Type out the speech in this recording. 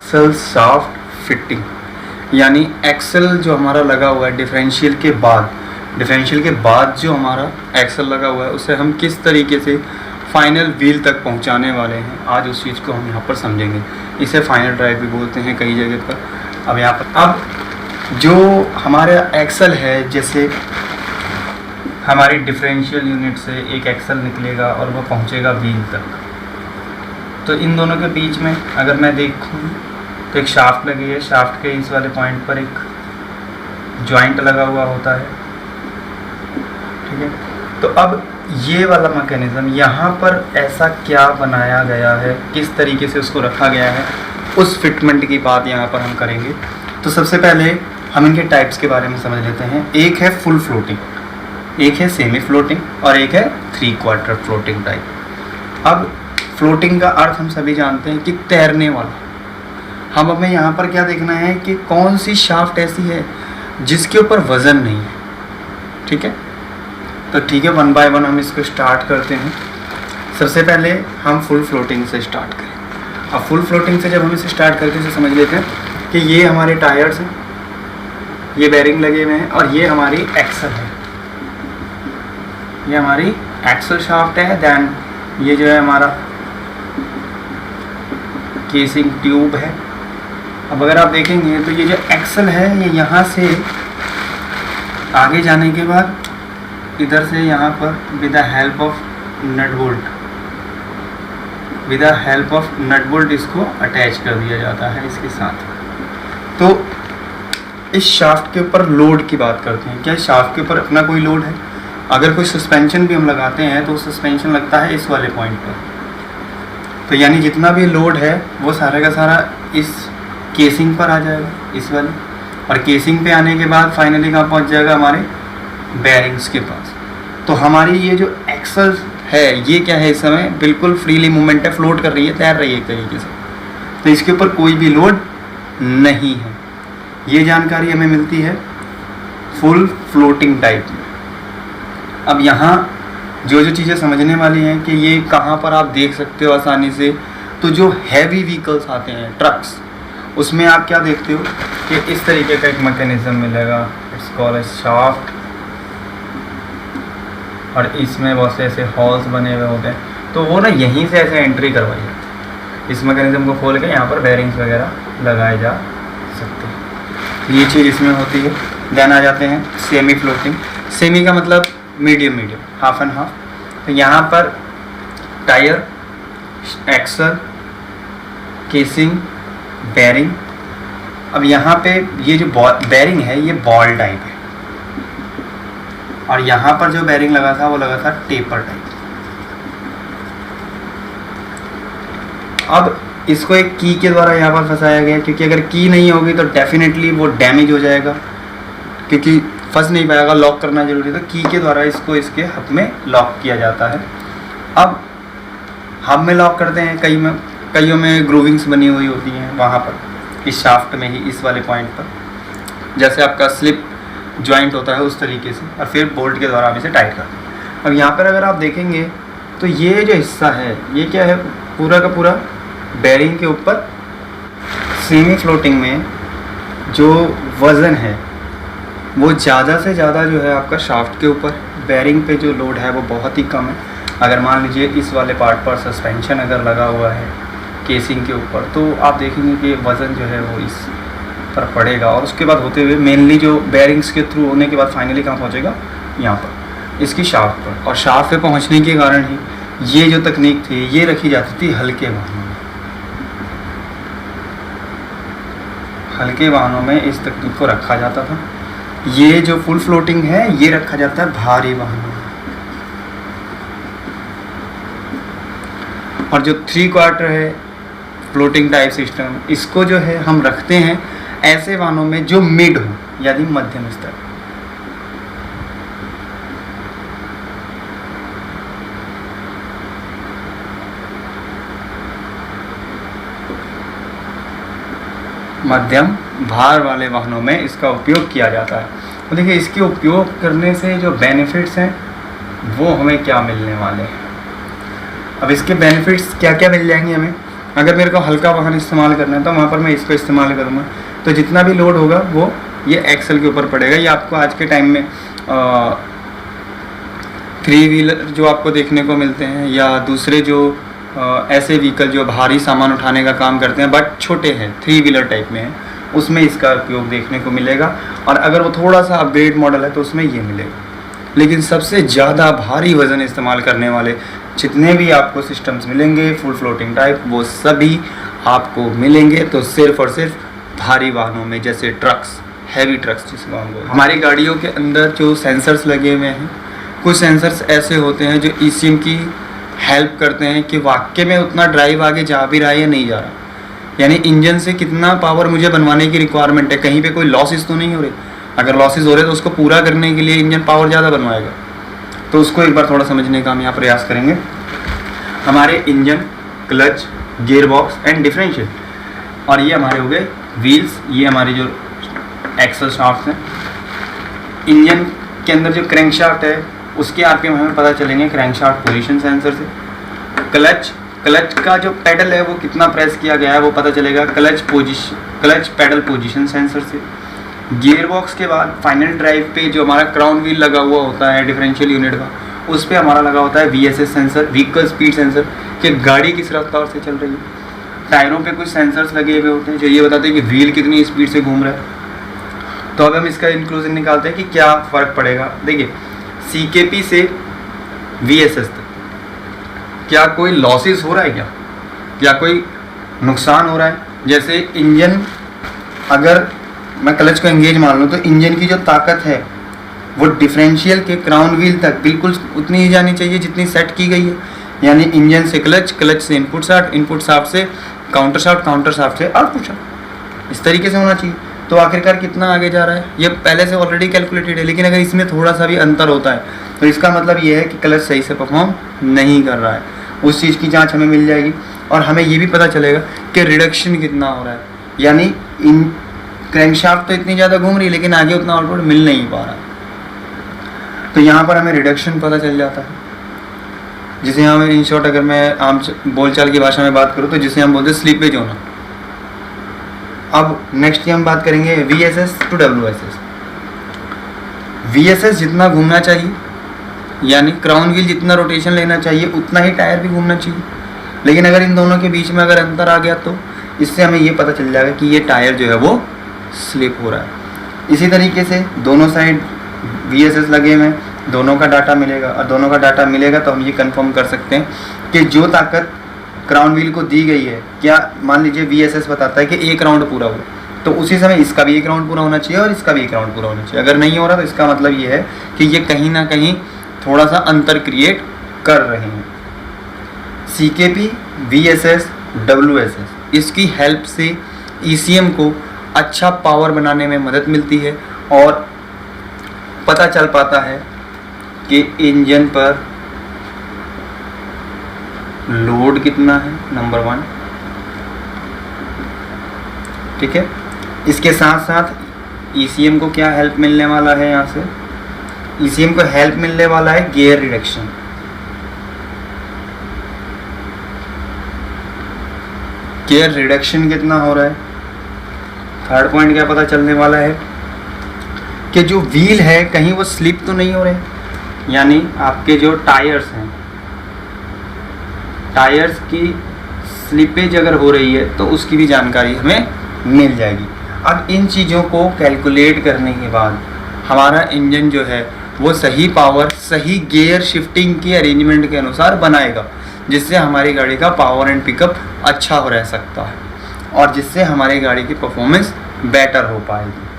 Axle shaft fitting, यानी axle जो हमारा लगा हुआ है डिफरेंशियल के बाद जो हमारा एक्सल लगा हुआ है उसे हम किस तरीके से फाइनल व्हील तक पहुंचाने वाले हैं, आज उस चीज़ को हम यहाँ पर समझेंगे। इसे फाइनल ड्राइव भी बोलते हैं कई जगह पर। अब यहाँ पर अब जो हमारा एक्सल है, जैसे हमारी डिफरेंशियल यूनिट से एक एक्सल निकलेगा और वह पहुँचेगा व्हील तक, तो इन दोनों के बीच में अगर मैं देखूँ तो एक शाफ्ट लगी है, शाफ्ट के इस वाले पॉइंट पर एक जॉइंट लगा हुआ होता है, ठीक है। तो अब ये वाला मैकेनिज़्म यहाँ पर ऐसा क्या बनाया गया है, किस तरीके से उसको रखा गया है, उस फिटमेंट की बात यहाँ पर हम करेंगे। तो सबसे पहले हम इनके टाइप्स के बारे में समझ लेते हैं। एक है फुल फ्लोटिंग, एक है सेमी फ्लोटिंग और एक है 3/4 फ्लोटिंग टाइप। अब फ्लोटिंग का अर्थ हम सभी जानते हैं कि तैरने वाला। हम हमें यहाँ पर क्या देखना है कि कौन सी शाफ्ट ऐसी है जिसके ऊपर वज़न नहीं है, ठीक है। तो ठीक है, 1 बाय 1 हम इसको स्टार्ट करते हैं। सबसे पहले हम फुल फ्लोटिंग से स्टार्ट करें। अब फुल फ्लोटिंग से जब हम इसे स्टार्ट करते हैं तो समझ लेते हैं कि ये हमारे टायर्स हैं, ये बेरिंग लगे हुए हैं और ये हमारी एक्सल है, ये हमारी एक्सल शाफ्ट है। दैन ये जो है हमारा केसिंग ट्यूब है। अब अगर आप देखेंगे तो ये जो एक्सल है ये यहाँ से आगे जाने के बाद इधर से यहाँ पर with the help of nut bolt इसको अटैच कर दिया जाता है इसके साथ। तो इस शाफ्ट के ऊपर लोड की बात करते हैं। क्या शाफ्ट के ऊपर अपना कोई लोड है? अगर कोई सस्पेंशन भी हम लगाते हैं तो सस्पेंशन लगता है इस वाले पॉइंट पर, तो यानी जितना भी लोड है वो सारा का सारा इस केसिंग पर आ जाएगा, इस वाले। और केसिंग पे आने के बाद फाइनली कहाँ पहुँच जाएगा? हमारे बेरिंग्स के पास। तो हमारी ये जो एक्सल है ये क्या है, इस समय बिल्कुल फ्रीली मूवमेंट है, फ्लोट कर रही है, तैर रही है एक तरीके से। तो इसके ऊपर कोई भी लोड नहीं है। ये जानकारी हमें मिलती है फुल फ्लोटिंग टाइप में। अब यहाँ जो चीज़ें समझने वाली हैं कि ये कहाँ पर आप देख सकते हो आसानी से, तो जो हैवी व्हीकल्स आते हैं, ट्रक्स, उसमें आप क्या देखते हो कि इस तरीके का एक मैकेनिज़्म मिलेगा, इट्स कॉल्ड ए शाफ्ट, और इसमें बहुत से ऐसे हॉल्स बने हुए होते हैं। तो वो ना यहीं से ऐसे एंट्री करवाई जाती है। इस मैकेनिज़्म को खोल के यहाँ पर बेरिंग्स वगैरह लगाए जा सकते हैं। तो ये चीज़ इसमें होती है। देन आ जाते हैं सेमी फ्लोटिंग। सेमी का मतलब मीडियम, हाफ एंड हाफ। तो यहाँ पर टायर, एक्सल, केसिंग, बेरिंग। अब यहाँ पे ये जो बेरिंग है ये बॉल टाइप है, और यहाँ पर जो बेरिंग लगा था वो लगा था टेपर टाइप। अब इसको एक की के द्वारा यहाँ पर फंसाया गया, क्योंकि अगर की नहीं होगी तो डेफिनेटली वो डैमेज हो जाएगा, क्योंकि फंस नहीं पाएगा, लॉक करना जरूरी है। तो की के द्वारा इसको इसके हब में लॉक किया जाता है। अब हब में लॉक करते हैं, कईयों में ग्रूविंग्स बनी हुई होती हैं वहाँ पर, इस शाफ्ट में ही, इस वाले पॉइंट पर, जैसे आपका स्लिप जॉइंट होता है उस तरीके से, और फिर बोल्ट के द्वारा आप इसे टाइट करते हैं। अब यहाँ पर अगर आप देखेंगे तो ये जो हिस्सा है ये क्या है, पूरा का पूरा बेरिंग के ऊपर। सेमी फ्लोटिंग में जो वज़न है वो ज़्यादा से ज़्यादा जो है आपका शाफ्ट के ऊपर, बेरिंग पे जो लोड है वो बहुत ही कम है। अगर मान लीजिए इस वाले पार्ट पर सस्पेंशन अगर लगा हुआ है केसिंग के ऊपर, तो आप देखेंगे कि वज़न जो है वो इस पर पड़ेगा, और उसके बाद होते हुए मेनली जो बेरिंग्स के थ्रू होने के बाद फाइनली कहाँ पहुँचेगा? यहाँ पर, इसकी शाफ्ट पर। और शाफ्ट पे पहुँचने के कारण ही ये जो तकनीक थी ये रखी जाती थी हल्के वाहनों में। हल्के वाहनों में इस तकनीक को रखा जाता था। ये जो फुल फ्लोटिंग है ये रखा जाता है भारी वाहनों में। और जो 3/4 है फ्लोटिंग टाइप सिस्टम, इसको जो है हम रखते हैं ऐसे वाहनों में जो मिड हो, यानी मध्यम स्तर। मध्यम भार वाले वाहनों में इसका उपयोग किया जाता है। तो देखिए, इसके उपयोग करने से जो बेनिफिट्स हैं वो हमें क्या मिलने वाले हैं। अब इसके बेनिफिट्स क्या क्या मिल जाएंगे हमें। अगर मेरे को हल्का वाहन इस्तेमाल करना है तो वहाँ पर मैं इसको इस्तेमाल करूँगा। तो जितना भी लोड होगा वो ये एक्सल के ऊपर पड़ेगा। ये आपको आज के टाइम में 3 व्हीलर जो आपको देखने को मिलते हैं, या दूसरे जो ऐसे व्हीकल जो भारी सामान उठाने का काम करते हैं बट छोटे हैं, 3 व्हीलर टाइप में है, उसमें इसका उपयोग देखने को मिलेगा। और अगर वो थोड़ा सा अपग्रेड मॉडल है तो उसमें ये मिलेगा। लेकिन सबसे ज़्यादा भारी वज़न इस्तेमाल करने वाले जितने भी आपको सिस्टम्स मिलेंगे फुल फ्लोटिंग टाइप, वो सभी आपको मिलेंगे तो सिर्फ और सिर्फ भारी वाहनों में, जैसे ट्रक्स, हैवी ट्रक्स जिसको हम बोलते हैं। हमारी गाड़ियों के अंदर जो सेंसर्स लगे हुए हैं, कुछ सेंसर्स ऐसे होते हैं जो ECM की हेल्प करते हैं कि वाकई में उतना ड्राइव आगे जा भी रहा है या नहीं जा रहा, यानी इंजन से कितना पावर मुझे बनवाने की रिक्वायरमेंट है, कहीं पे कोई लॉसेस तो नहीं हो रहे। अगर लॉसेस हो रहे तो उसको पूरा करने के लिए इंजन पावर ज़्यादा बनवाएगा। तो उसको एक बार थोड़ा समझने का हम यहाँ प्रयास करेंगे। हमारे engine, clutch, gear box and differential, और ये हमारे हो गए व्हील्स, ये हमारी जो एक्सल शाफ्ट हैं। इंजन के अंदर जो क्रैंक शाफ्ट है उसके RPM हमें पता चलेंगे क्रैंक शाफ्ट पोजिशन सेंसर से। क्लच का जो पेडल है वो कितना प्रेस किया गया है वो पता चलेगा क्लच पेडल पोजीशन सेंसर से। गियर बॉक्स के बाद फाइनल ड्राइव पे जो हमारा क्राउन व्हील लगा हुआ होता है डिफरेंशियल यूनिट का, उस पर हमारा लगा होता है VSS sensor, vehicle speed sensor, कि गाड़ी किस रफ्तार से चल रही है। टायरों पे कुछ सेंसर्स लगे हुए होते हैं जो ये बताते हैं कि व्हील कितनी स्पीड से घूम रहा है। तो अब हम इसका इंक्लूजन निकालते हैं कि क्या फ़र्क पड़ेगा। देखिए, CKP से VSS तक क्या कोई लॉसेस हो रहा है, क्या कोई नुकसान हो रहा है। जैसे इंजन, अगर मैं क्लच को एंगेज मान लूँ तो इंजन की जो ताकत है वो डिफरेंशियल के क्राउन व्हील तक बिल्कुल उतनी ही जानी चाहिए जितनी सेट की गई है। यानी इंजन से क्लच, क्लच से इनपुट शाफ्ट से काउंटर शाफ्ट से आउटपुट शाफ्ट, इस तरीके से होना चाहिए। तो आखिरकार कितना आगे जा रहा है ये पहले से ऑलरेडी कैलकुलेटेड है। लेकिन अगर इसमें थोड़ा सा भी अंतर होता है तो इसका मतलब ये है कि क्लच सही से परफॉर्म नहीं कर रहा है। उस चीज़ की जांच हमें मिल जाएगी और हमें ये भी पता चलेगा कि रिडक्शन कितना हो रहा है। यानी इन क्रैंकशाफ्ट तो इतनी ज़्यादा घूम रही है लेकिन आगे उतना आउटपुट मिल नहीं पा रहा। तो यहाँ पर हमें रिडक्शन पता चल जाता है, जिसे हम इन शॉर्ट अगर मैं आम बोलचाल की भाषा में बात करूँ तो जिसे हम बोलते हैं स्लीपेज होना। अब नेक्स्ट की हम बात करेंगे VSS टू WSS। VSS जितना घूमना चाहिए, यानी क्राउन व्हील जितना रोटेशन लेना चाहिए उतना ही टायर भी घूमना चाहिए। लेकिन अगर इन दोनों के बीच में अगर अंतर आ गया तो इससे हमें ये पता चल जाएगा कि ये टायर जो है वो स्लिप हो रहा है। इसी तरीके से दोनों साइड VSS लगे हुए हैं, दोनों का डाटा मिलेगा, और दोनों का डाटा मिलेगा तो हम ये कंफर्म कर सकते हैं कि जो ताकत क्राउन व्हील को दी गई है, क्या मान लीजिए VSS बताता है कि 1 राउंड पूरा हुआ, तो उसी समय इसका भी 1 राउंड पूरा होना चाहिए और इसका भी 1 राउंड पूरा होना चाहिए। अगर नहीं हो रहा तो इसका मतलब ये है कि ये कहीं ना कहीं थोड़ा सा अंतर क्रिएट कर रहे हैं। CKP, VSS, WSS, इसकी हेल्प से ECM को अच्छा पावर बनाने में मदद मिलती है और पता चल पाता है कि इंजन पर लोड कितना है, नंबर 1, ठीक है। इसके साथ साथ ECM को क्या हेल्प मिलने वाला है, यहाँ से ECM को हेल्प मिलने वाला है गियर रिडक्शन। गियर रिडक्शन कितना हो रहा है। थर्ड पॉइंट क्या पता चलने वाला है कि जो व्हील है कहीं वो स्लिप तो नहीं हो रहे, यानी आपके जो टायर्स हैं, टायर्स की स्लिपेज अगर हो रही है तो उसकी भी जानकारी हमें मिल जाएगी। अब इन चीज़ों को कैलकुलेट करने के बाद हमारा इंजन जो है वो सही पावर, सही गियर शिफ्टिंग की अरेंजमेंट के अनुसार बनाएगा, जिससे हमारी गाड़ी का पावर एंड पिकअप अच्छा हो रह सकता है और जिससे हमारी गाड़ी की परफॉर्मेंस बेटर हो पाएगी।